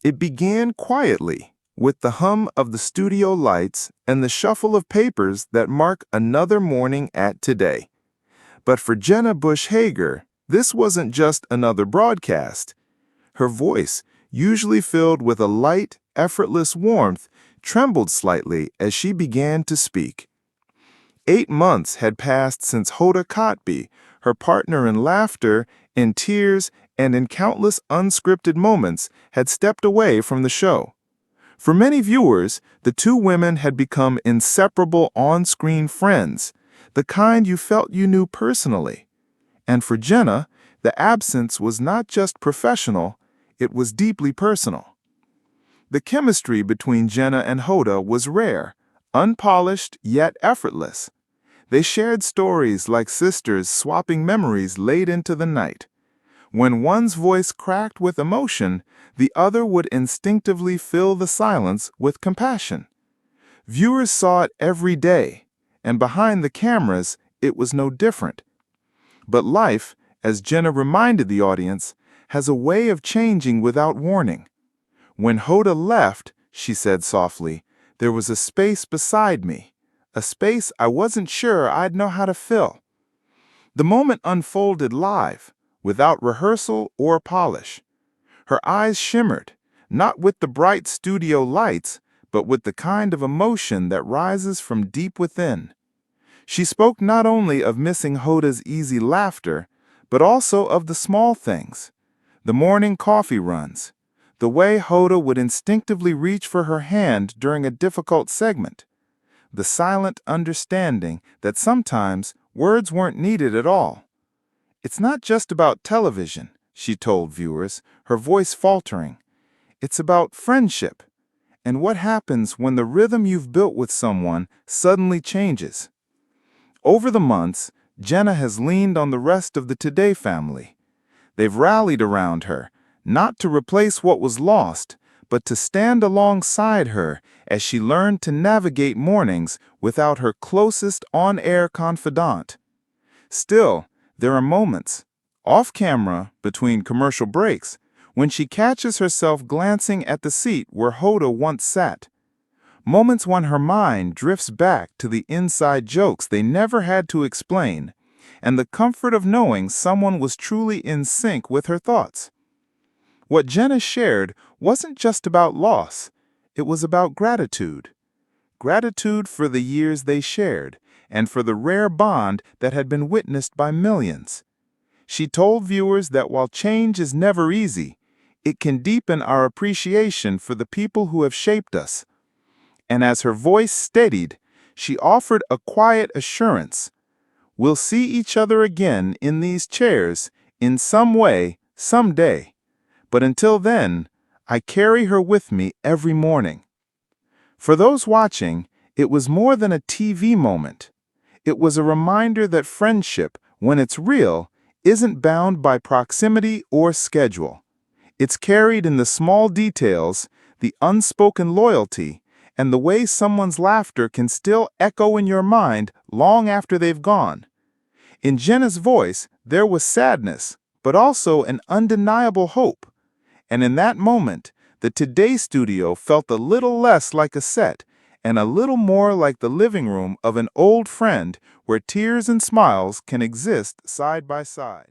It began quietly, with the hum of the studio lights and the shuffle of papers that mark another morning at Today. But for Jenna Bush Hager, this wasn't just another broadcast. Her voice, usually filled with a light, effortless warmth, trembled slightly as she began to speak. 8 months had passed since Hoda Kotb, her partner in laughter, in tears, and in countless unscripted moments, had stepped away from the show. For many viewers, the two women had become inseparable on-screen friends, the kind you felt you knew personally. And for Jenna, the absence was not just professional, it was deeply personal. The chemistry between Jenna and Hoda was rare, unpolished yet effortless. They shared stories like sisters swapping memories late into the night. When one's voice cracked with emotion, the other would instinctively fill the silence with compassion. Viewers saw it every day, and behind the cameras, it was no different. But life, as Jenna reminded the audience, has a way of changing without warning. When Hoda left, she said softly, there was a space beside me, a space I wasn't sure I'd know how to fill. The moment unfolded live, without rehearsal or polish. Her eyes shimmered, not with the bright studio lights, but with the kind of emotion that rises from deep within. She spoke not only of missing Hoda's easy laughter, but also of the small things, the morning coffee runs, the way Hoda would instinctively reach for her hand during a difficult segment, the silent understanding that sometimes words weren't needed at all. It's not just about television, she told viewers, her voice faltering. It's about friendship, and what happens when the rhythm you've built with someone suddenly changes. Over the months, Jenna has leaned on the rest of the Today family. They've rallied around her, not to replace what was lost, but to stand alongside her as she learned to navigate mornings without her closest on-air confidant. Still, there are moments, off-camera, between commercial breaks, when she catches herself glancing at the seat where Hoda once sat. Moments when her mind drifts back to the inside jokes they never had to explain, and the comfort of knowing someone was truly in sync with her thoughts. What Jenna shared wasn't just about loss, it was about gratitude. Gratitude for the years they shared, and for the rare bond that had been witnessed by millions. She told viewers that while change is never easy, it can deepen our appreciation for the people who have shaped us. And as her voice steadied, she offered a quiet assurance. We'll see each other again in these chairs, in some way, someday. But until then, I carry her with me every morning. For those watching, it was more than a TV moment. It was a reminder that friendship, when it's real, isn't bound by proximity or schedule. It's carried in the small details, the unspoken loyalty, and the way someone's laughter can still echo in your mind long after they've gone. In Jenna's voice, there was sadness, but also an undeniable hope. And in that moment, the Today studio felt a little less like a set and a little more like the living room of an old friend where tears and smiles can exist side by side.